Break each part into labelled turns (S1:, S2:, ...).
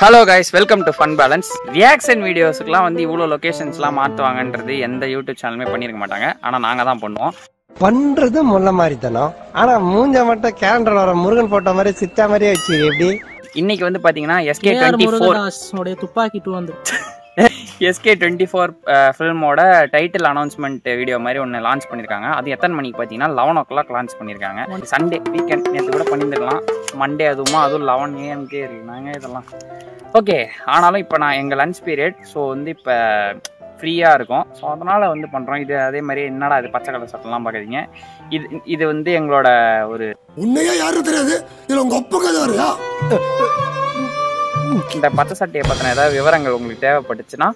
S1: Hello guys, welcome to Fun Balance. Reaction videosக்குலாம் வந்து இவ்ளோ லொகேஷன்ஸ்லாம் மாத்துவாங்கன்றது எந்த யூடியூப் சேனலுமே பண்ணிருக்க மாட்டாங்க. ஆனா நாங்க தான் பண்ணுவோம்.
S2: பண்றது முள்ள மாதிரி தானோ. ஆனா மூஞ்ச மட்டும் கேலண்டர்ல வர முருகன் போட்டோ மாதிரி சித்தா மாதிரியே வச்சு எப்படி?
S1: இன்னைக்கு வந்து பாத்தீங்கன்னா SK24
S3: உடைய துப்பாக்கி 2 வந்து
S1: SK24 ஃபிலிமோட டைட்டில் அனௌன்ஸ்மெண்ட் வீடியோ மாதிரி ஒன்று லான்ச் பண்ணியிருக்காங்க. அது எத்தனை மணிக்கு பார்த்தீங்கன்னா 11 o'clock லான்ச் பண்ணியிருக்காங்க. சண்டே வீக்கெண்ட் நேற்று கூட பண்ணியிருக்கலாம். மண்டே அதுவும் 11 AM இருக்குனாங்க இதெல்லாம். ஓகே, ஆனாலும் இப்போ நான் எங்கள் லன்ச் பீரியட், ஸோ வந்து இப்போ ஃப்ரீயாக இருக்கும். ஸோ அதனால் வந்து பண்ணுறோம். இது அதே மாதிரி என்னடா இது பச்சை கலர் சட்டெல்லாம் பார்க்குறீங்க. இது வந்து எங்களோட ஒரு
S4: உன்னையா யாரும் தெரியாது, இதில் உங்கள் ஒப்பு கதை வரையா.
S1: இந்த பச்சை சட்டையை பற்றின ஏதாவது விவரங்கள் உங்களுக்கு தேவைப்பட்டுச்சுன்னா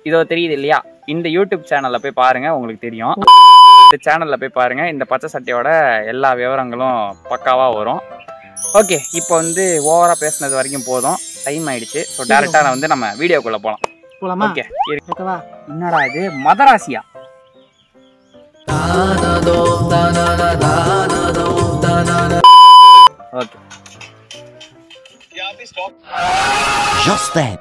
S1: இதோ தெரியுது இல்லையா, இந்த யூடியூப் சேனலில் போய் பாருங்கள், உங்களுக்கு தெரியும். இந்த சேனலில் போய் பாருங்கள், இந்த பச்சை சட்டையோட எல்லா விவரங்களும் பக்காவாக வரும். ஓகே, இப்போ வந்து ஓவராக பேசுனது வரைக்கும் போதும், டைம் ஆயிடுச்சு. ஸோ டேரெக்டாக வந்து நம்ம வீடியோக்குள்ளே போகலாம். ஓகே, என்னடா இது மதராசியா? Okay,
S2: Just that.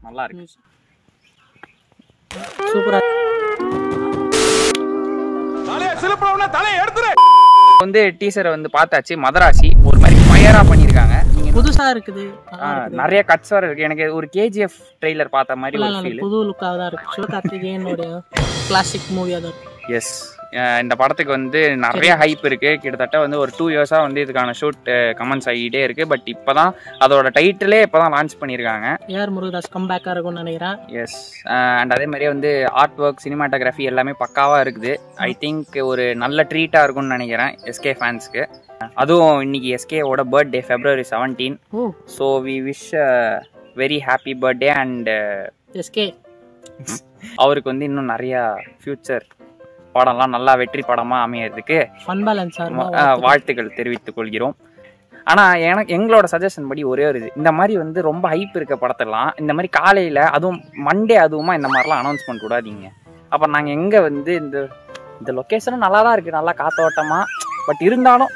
S1: நல்லா இருக்கு,
S3: சூப்பரா
S1: வந்து டீசரை வந்து பார்த்தாச்சு. மதராசி ஒரு மாதிரி ஃபயரா பண்ணிருக்காங்க.
S3: புதுசா இருக்குது,
S1: நிறைய கட்ஸ் வர இருக்கு. எனக்கு ஒரு KGF ட்ரெய்லர் பார்த்த மாதிரி ஒரு ஃபீல்.
S3: புது லுக்காக தான் இருக்கு. சிவகார்த்திகேயனோட கிளாசிக் மூவியா தான் இருக்கு.
S1: எஸ், இந்த படத்துக்கு வந்து நிறைய ஹைப் இருக்கு. கிட்டத்தட்ட வந்து ஒரு 2 years-ஆ வந்து இதுக்கான ஷூட் கமெண்ட்ஸ் ஆகிட்டே இருக்கு. பட் இப்போதான் அதோட டைட்டிலே இப்போதான் லான்ச் பண்ணியிருக்காங்க.
S3: ஏஆர் முருகதாஸ் கம்பேக்காக இருக்கும்னு நினைக்கிறேன்.
S1: எஸ், அண்ட் அதே மாதிரியே வந்து ஆர்ட் ஒர்க், சினிமாட்டோகிராஃபி எல்லாமே பக்காவாக இருக்குது. ஐ திங்க் ஒரு நல்ல ட்ரீட்டாக இருக்கும்னு நினைக்கிறேன் SK ஃபேன்ஸ்க்கு. அதுவும் இன்னைக்கு SKவோட birthday February 17. So we wish very happy birthday. And
S3: SK
S1: அவருக்கு வந்து இன்னும் நிறையா ஃபியூச்சர் படம்லாம் நல்லா வெற்றி படமாக அமையறதுக்கு
S3: ஃபன் பேலன்ஸ்
S1: வாழ்த்துக்கள் தெரிவித்துக் கொள்கிறோம். ஆனால் எங்களோட சஜஷன் படி ஒரே ஒரு இது, இந்த மாதிரி வந்து ரொம்ப ஹைப் இருக்க படத்தெல்லாம் இந்த மாதிரி காலையில், அதுவும் மண்டே அதுவுமா இந்த மாதிரிலாம் அனௌன்ஸ் பண்ண கூடாதீங்க. அப்புறம் நாங்கள் எங்கே வந்து இந்த லொக்கேஷனும் நல்லா தான் இருக்குது, நல்லா காத்தோட்டமாக, பட் இருந்தாலும்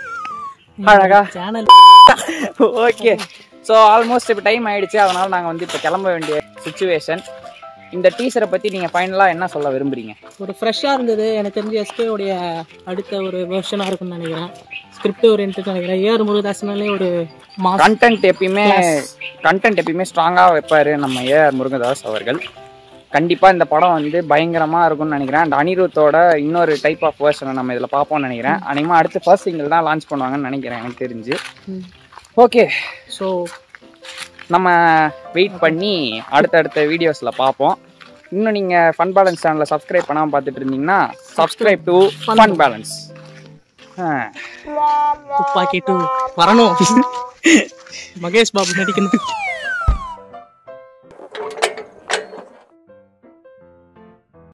S1: அழகா
S3: சேனல்.
S1: ஓகே, ஸோ ஆல்மோஸ்ட் இப்போ டைம் ஆயிடுச்சு. அதனால் நாங்கள் வந்து இப்போ கிளம்ப வேண்டிய சுச்சுவேஷன். இந்த டீசரை பற்றி நீங்கள் ஃபைனலாக என்ன சொல்ல விரும்புறீங்க?
S3: ஒரு ஃப்ரெஷ்ஷாக இருந்தது. எனக்கு தெரிஞ்சு SKவுடைய அடுத்த ஒரு வெர்ஷனாக இருக்கும்னு நினைக்கிறேன். ஸ்கிரிப்ட் ஓரியன்ட் நினைக்கிறேன். ஏஆர் முருகதாஸ்னாலே ஒரு
S1: கண்டென்ட் எப்பயுமே ஸ்ட்ராங்காக வைப்பார் நம்ம ஏஆர் முருகதாஸ் அவர்கள். கண்டிப்பாக இந்த படம் வந்து பயங்கரமாக இருக்கும்னு நினைக்கிறேன். அண்ட் அனிருத்தோட இன்னொரு டைப் ஆஃப் வேர்ஷனை நம்ம இதில் பார்ப்போம்னு நினைக்கிறேன். அனிமா அடுத்து ஃபர்ஸ்ட் சிங்கிள் தான் லான்ச் பண்ணுவாங்கன்னு நினைக்கிறேன் எனக்கு தெரிஞ்சு. ஓகே,
S3: ஸோ
S1: நம்ம வெயிட் பண்ணி அடுத்தடுத்த வீடியோஸில் பார்ப்போம். இன்னும் நீங்கள் ஃபன் பேலன்ஸ் சேனலை சப்ஸ்கிரைப் பண்ணாமல் பார்த்துட்டு இருந்தீங்கன்னா சப்ஸ்கிரைப் டு ஃபன் பேலன்ஸ்.
S3: துப்பாக்கி 2 வரணும். மகேஷ் பாபு நடிக்கணும்.